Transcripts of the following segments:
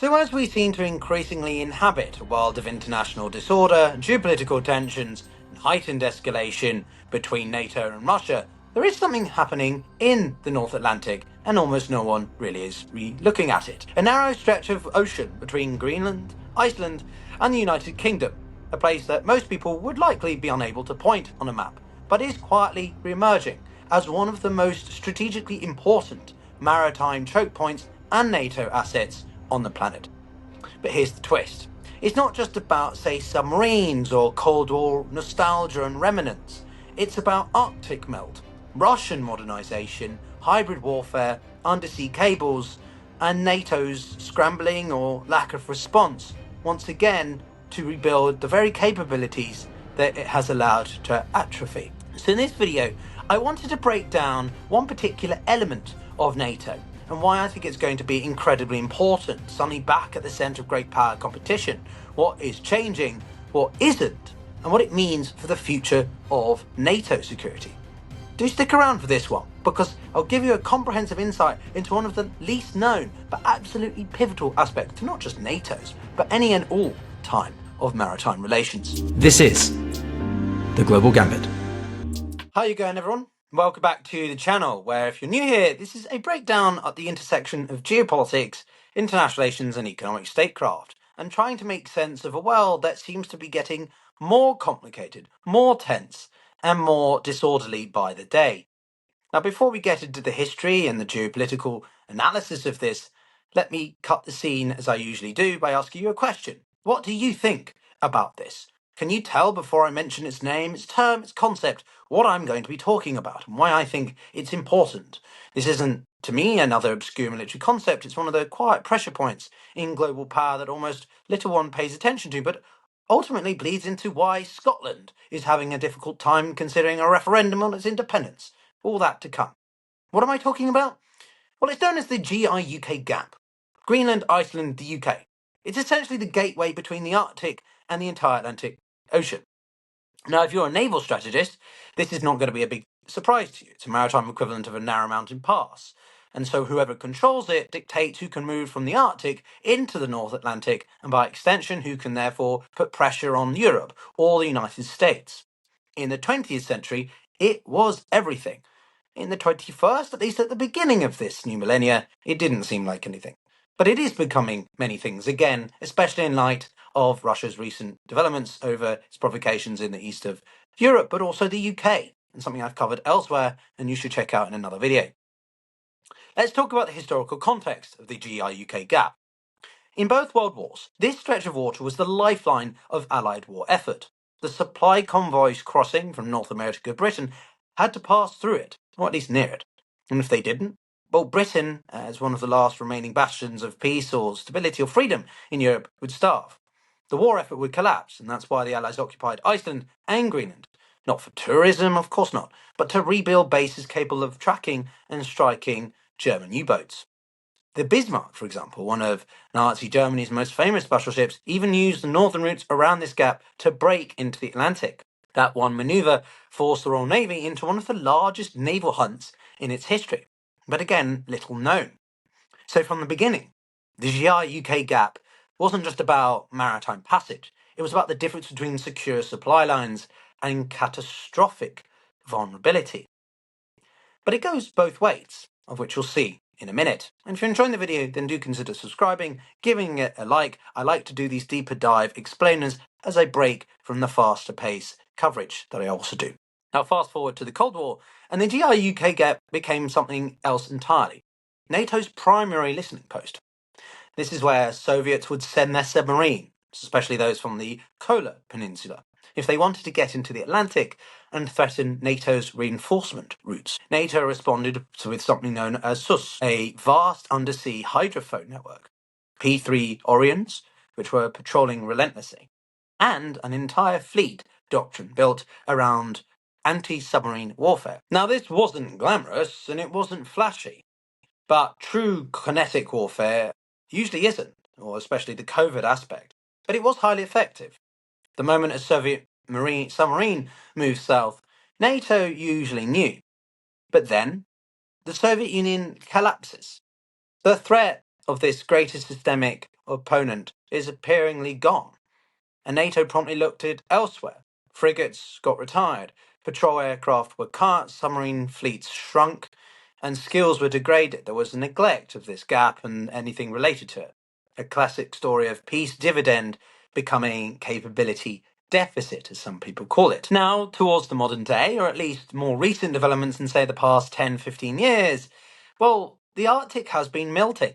So as we seem to increasingly inhabit a world of international disorder, geopolitical tensions, and heightened escalation between NATO and Russia, there is something happening in the North Atlantic, and almost no one really is looking at it. A narrow stretch of ocean between Greenland, Iceland, and the United Kingdom, a place that most people would likely be unable to point on a map, but is quietly re-emerging as one of the most strategically important maritime choke points and NATO assets on the planet. But here's the twist. It's not just about, say, submarines or Cold War nostalgia and remnants. It's about Arctic melt, Russian modernization, hybrid warfare, undersea cables, and NATO's scrambling or lack of response, once again, to rebuild the very capabilities that it has allowed to atrophy. So in this video, I wanted to break down one particular element of NATO and why I think it's going to be incredibly important, suddenly back at the centre of great power competition, what is changing, what isn't, and what it means for the future of NATO security. Do stick around for this one, because I'll give you a comprehensive insight into one of the least known but absolutely pivotal aspects to not just NATO's, but any and all time of maritime relations. This is the Global Gambit. How you going, everyone? Welcome back to the channel, where if you're new here, this is a breakdown at the intersection of geopolitics, international relations and economic statecraft, and trying to make sense of a world that seems to be getting more complicated, more tense, and more disorderly by the day. Now, before we get into the history and the geopolitical analysis of this, let me cut the scene as I usually do by asking you a question. What do you think about this? Can you tell before I mention its name, its term, its concept, what I'm going to be talking about and why I think it's important? This isn't, to me, another obscure military concept. It's one of the quiet pressure points in global power that almost little one pays attention to, but ultimately bleeds into why Scotland is having a difficult time considering a referendum on its independence. All that to come. What am I talking about? Well, it's known as the GIUK Gap. Greenland, Iceland, the UK. It's essentially the gateway between the Arctic and the entire Atlantic Ocean. Now, if you're a naval strategist, this is not going to be a big surprise to you. It's a maritime equivalent of a narrow mountain pass. And so whoever controls it dictates who can move from the Arctic into the North Atlantic, and by extension, who can therefore put pressure on Europe or the United States. In the 20th century, it was everything. In the 21st, at least at the beginning of this new millennia, it didn't seem like anything. But it is becoming many things again, especially in light of Russia's recent developments over its provocations in the east of Europe, but also the UK, and something I've covered elsewhere and you should check out in another video. Let's talk about the historical context of the GIUK Gap. In both World Wars, this stretch of water was the lifeline of Allied war effort. The supply convoys crossing from North America to Britain had to pass through it, or at least near it. And if they didn't, well, Britain, as one of the last remaining bastions of peace or stability or freedom in Europe, would starve. The war effort would collapse, and that's why the Allies occupied Iceland and Greenland. Not for tourism, of course not, but to rebuild bases capable of tracking and striking German U-boats. The Bismarck, for example, one of Nazi Germany's most famous battleships, even used the northern routes around this gap to break into the Atlantic. That one manoeuvre forced the Royal Navy into one of the largest naval hunts in its history, but again, little known. So from the beginning, the GIUK Gap wasn't just about maritime passage, it was about the difference between secure supply lines and catastrophic vulnerability. But it goes both ways, of which you'll see in a minute. And if you're enjoying the video, then do consider subscribing, giving it a like. I like to do these deeper dive explainers as I break from the faster pace coverage that I also do. Now fast forward to the Cold War, and the GIUK Gap became something else entirely. NATO's primary listening post. This is where Soviets would send their submarines, especially those from the Kola Peninsula, if they wanted to get into the Atlantic and threaten NATO's reinforcement routes. NATO responded with something known as SUS, a vast undersea hydrophone network, P3 Orions, which were patrolling relentlessly, and an entire fleet doctrine built around anti-submarine warfare. Now, this wasn't glamorous and it wasn't flashy, but true kinetic warfare usually isn't, or especially the covert aspect, but it was highly effective. The moment a Soviet submarine moved south, NATO usually knew. But then, the Soviet Union collapses. The threat of this greater systemic opponent is appearingly gone, and NATO promptly looked at elsewhere. Frigates got retired, patrol aircraft were cut, submarine fleets shrunk, and skills were degraded. There was a neglect of this gap and anything related to it. A classic story of peace dividend becoming capability deficit, as some people call it. Now, towards the modern day, or at least more recent developments in, say, the past 10, 15 years, well, the Arctic has been melting.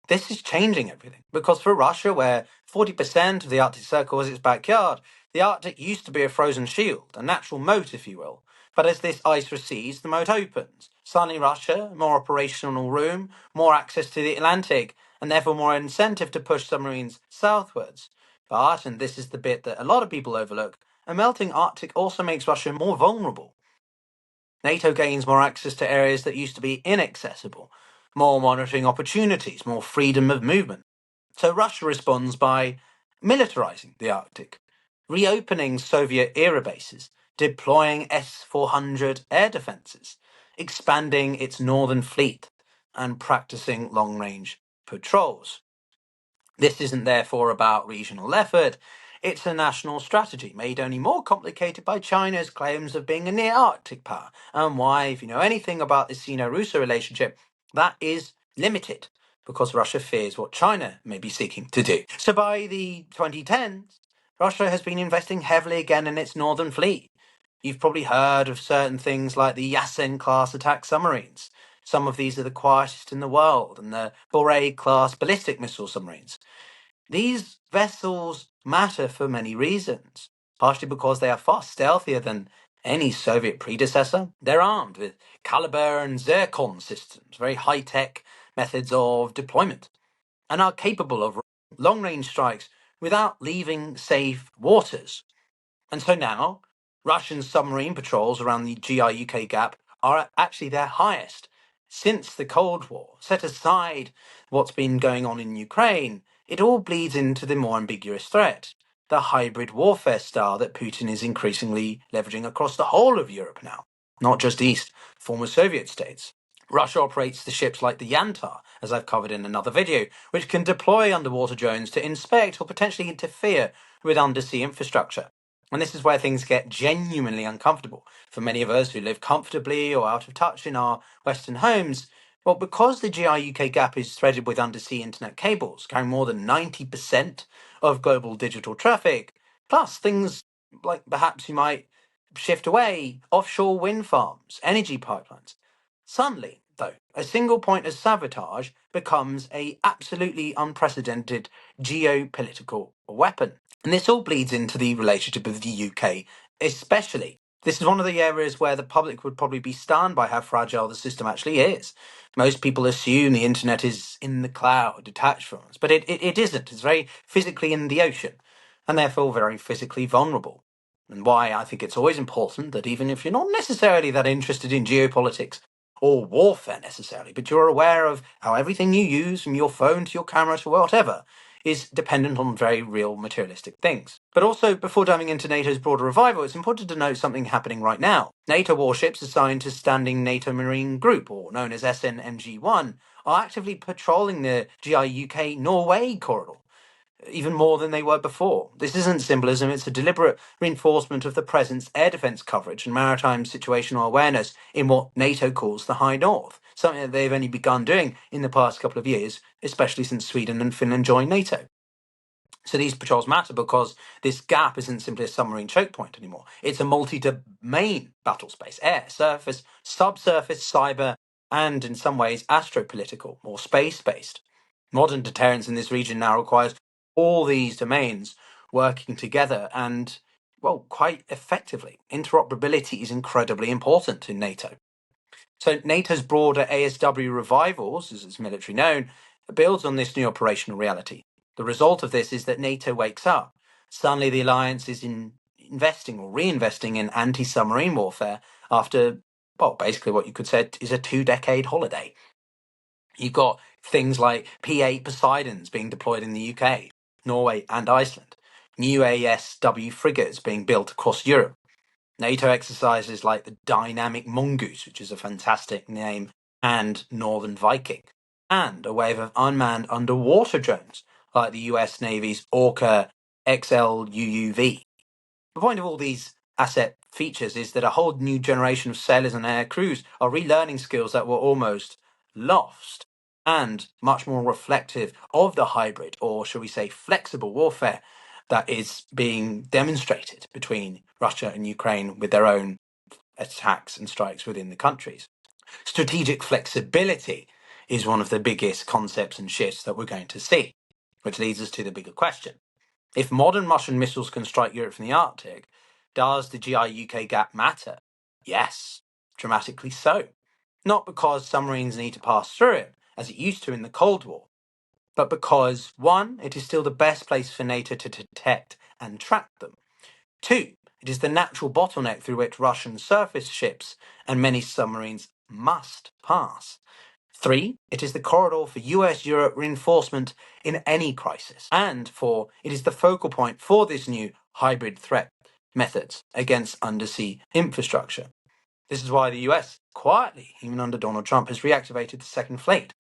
This is changing everything, because for Russia, where 40% of the Arctic Circle is its backyard, the Arctic used to be a frozen shield, a natural moat, if you will. But as this ice recedes, the moat opens. Suddenly Russia, more operational room, more access to the Atlantic, and therefore more incentive to push submarines southwards. But, and this is the bit that a lot of people overlook, a melting Arctic also makes Russia more vulnerable. NATO gains more access to areas that used to be inaccessible, more monitoring opportunities, more freedom of movement. So Russia responds by militarizing the Arctic, reopening Soviet-era bases, deploying S-400 air defenses, expanding its northern fleet, and practicing long-range patrols. This isn't therefore about regional effort, it's a national strategy made only more complicated by China's claims of being a near-Arctic power, and why, if you know anything about the Sino-Russo relationship, that is limited, because Russia fears what China may be seeking to do. So by the 2010s, Russia has been investing heavily again in its northern fleet. You've probably heard of certain things like the Yasen-class attack submarines. Some of these are the quietest in the world, and the Borei-class ballistic missile submarines. These vessels matter for many reasons, partially because they are far stealthier than any Soviet predecessor. They're armed with Caliber and Zircon systems, very high-tech methods of deployment, and are capable of long-range strikes without leaving safe waters. And so now, Russian submarine patrols around the GIUK Gap are actually their highest since the Cold War. Set aside what's been going on in Ukraine, it all bleeds into the more ambiguous threat, the hybrid warfare style that Putin is increasingly leveraging across the whole of Europe now, not just East, former Soviet states. Russia operates the ships like the Yantar, as I've covered in another video, which can deploy underwater drones to inspect or potentially interfere with undersea infrastructure. And this is where things get genuinely uncomfortable for many of us who live comfortably or out of touch in our Western homes. Well, because the GIUK Gap is threaded with undersea internet cables, carrying more than 90% of global digital traffic, plus things like perhaps you might shift away, offshore wind farms, energy pipelines. Suddenly, though, a single point of sabotage becomes a absolutely unprecedented geopolitical weapon. And this all bleeds into the relationship of the UK, especially. This is one of the areas where the public would probably be stunned by how fragile the system actually is. Most people assume the internet is in the cloud, detached from us, but it isn't. It's very physically in the ocean, and therefore very physically vulnerable. And why I think it's always important that even if you're not necessarily that interested in geopolitics or warfare necessarily, but you're aware of how everything you use, from your phone to your camera to whatever, is dependent on very real materialistic things. But also, before diving into NATO's broader revival, it's important to note something happening right now. NATO warships assigned to Standing NATO Marine Group, or known as SNMG-1, are actively patrolling the GIUK Norway corridor, even more than they were before. This isn't symbolism, it's a deliberate reinforcement of the presence, air defence coverage, and maritime situational awareness in what NATO calls the High North, something that they've only begun doing in the past couple of years, especially since Sweden and Finland joined NATO. So these patrols matter because this gap isn't simply a submarine chokepoint anymore. It's a multi-domain battle space: air, surface, subsurface, cyber, and in some ways astropolitical or space-based. Modern deterrence in this region now requires all these domains working together and, well, quite effectively. Interoperability is incredibly important in NATO. So NATO's broader ASW revivals, as it's military known, builds on this new operational reality. The result of this is that NATO wakes up. Suddenly the alliance is investing or reinvesting in anti-submarine warfare after, well, basically what you could say is a 2-decade holiday. You've got things like P-8 Poseidons being deployed in the UK, Norway and Iceland, new ASW frigates being built across Europe, NATO exercises like the Dynamic Mongoose, which is a fantastic name, and Northern Viking, and a wave of unmanned underwater drones like the US Navy's Orca XLUUV. The point of all these asset features is that a whole new generation of sailors and air crews are relearning skills that were almost lost and much more reflective of the hybrid, or shall we say flexible warfare that is being demonstrated between Russia and Ukraine with their own attacks and strikes within the countries. Strategic flexibility is one of the biggest concepts and shifts that we're going to see, which leads us to the bigger question. If modern Russian missiles can strike Europe from the Arctic, does the GIUK gap matter? Yes, dramatically so. Not because submarines need to pass through it, as it used to in the Cold War, but because, one, it is still the best place for NATO to detect and track them. Two, it is the natural bottleneck through which Russian surface ships and many submarines must pass. Three, it is the corridor for US-Europe reinforcement in any crisis. And four, it is the focal point for this new hybrid threat methods against undersea infrastructure. This is why the US, quietly, even under Donald Trump, has reactivated the Second Fleet.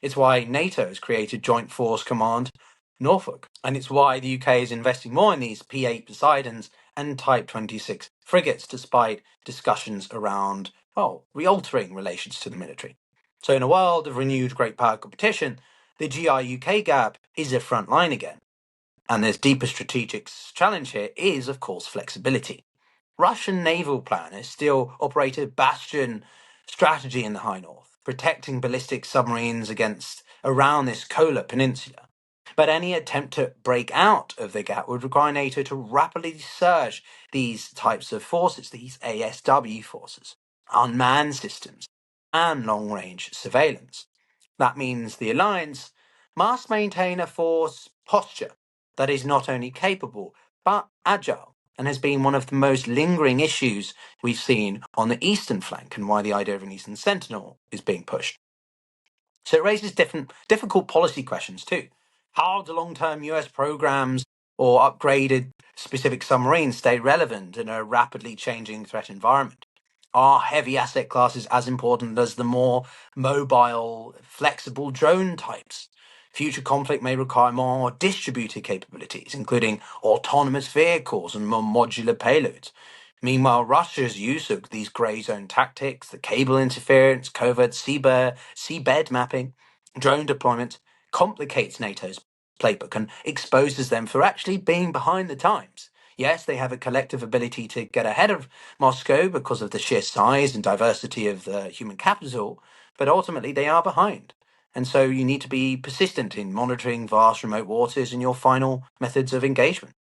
It's why NATO has created Joint Force Command Norfolk. And it's why the UK is investing more in these P-8 Poseidons and Type 26 frigates, despite discussions around, re-altering relations to the military. So in a world of renewed great power competition, the GIUK gap is a front line again. And this deeper strategic challenge here is, of course, flexibility. Russian naval planners still operate a bastion strategy in the high north, protecting ballistic submarines around this Kola peninsula. But any attempt to break out of the gap would require NATO to rapidly surge these types of forces, these ASW forces, unmanned systems, and long-range surveillance. That means the alliance must maintain a force posture that is not only capable, but agile, and has been one of the most lingering issues we've seen on the eastern flank, and why the idea of an Eastern Sentinel is being pushed. So it raises difficult policy questions too. How do long-term US programs or upgraded specific submarines stay relevant in a rapidly changing threat environment? Are heavy asset classes as important as the more mobile, flexible drone types? Future conflict may require more distributed capabilities, including autonomous vehicles and more modular payloads. Meanwhile, Russia's use of these grey zone tactics, the cable interference, covert seabed mapping, drone deployment, complicates NATO's playbook and exposes them for actually being behind the times. Yes, they have a collective ability to get ahead of Moscow because of the sheer size and diversity of the human capital, but ultimately they are behind. And so you need to be persistent in monitoring vast remote waters in your final methods of engagement.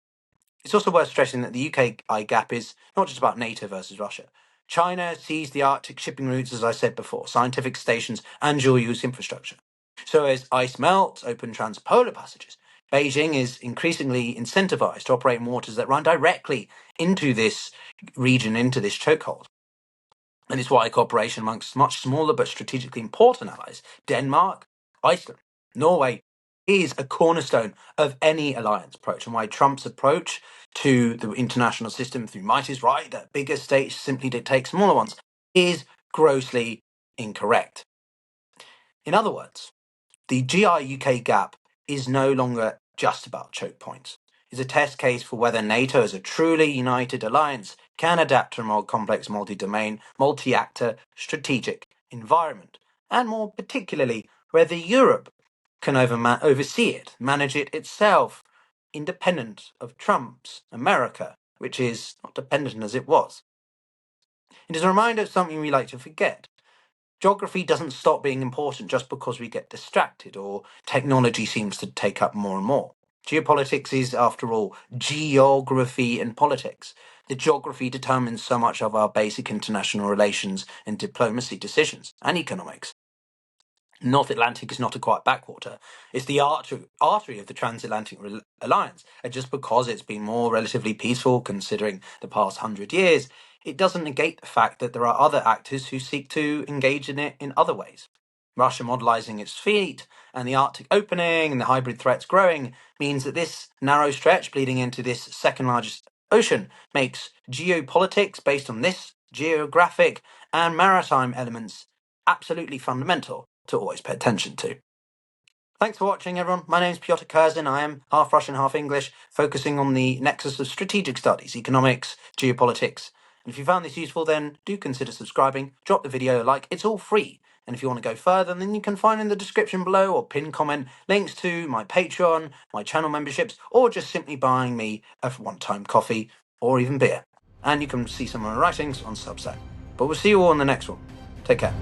It's also worth stressing that the UK gap is not just about NATO versus Russia. China sees the Arctic shipping routes, as I said before, scientific stations, and dual-use infrastructure. So as ice melts, open transpolar passages, Beijing is increasingly incentivized to operate in waters that run directly into this region, into this chokehold. And it's why cooperation amongst much smaller but strategically important allies, Denmark, Iceland, Norway, is a cornerstone of any alliance approach, and why Trump's approach to the international system through might is right, that bigger states simply dictate smaller ones, is grossly incorrect. In other words, the GIUK gap is no longer just about choke points. It's a test case for whether NATO as a truly united alliance can adapt to a more complex multi-domain, multi-actor strategic environment, and more particularly whether Europe can oversee it, manage it itself, independent of Trump's America, which is not dependent as it was. It is a reminder of something we like to forget. Geography doesn't stop being important just because we get distracted or technology seems to take up more and more. Geopolitics is, after all, geography and politics. The geography determines so much of our basic international relations and diplomacy decisions, and economics. North Atlantic is not a quiet backwater. It's the artery of the transatlantic alliance. And just because it's been more relatively peaceful considering the past 100 years, it doesn't negate the fact that there are other actors who seek to engage in it in other ways. Russia modelizing its fleet, and the Arctic opening, and the hybrid threats growing, means that this narrow stretch bleeding into this second largest ocean makes geopolitics based on this geographic and maritime elements absolutely fundamental to always pay attention to. Thanks for watching, everyone. My name's Pyotr Kurzin. I am half Russian, half English, focusing on the nexus of strategic studies, economics, geopolitics. And if you found this useful, then do consider subscribing, drop the video a like, it's all free. And if you want to go further, then you can find in the description below or pinned comment links to my Patreon, my channel memberships, or just simply buying me a one-time coffee or even beer. And you can see some of my writings on Substack. But we'll see you all in the next one. Take care.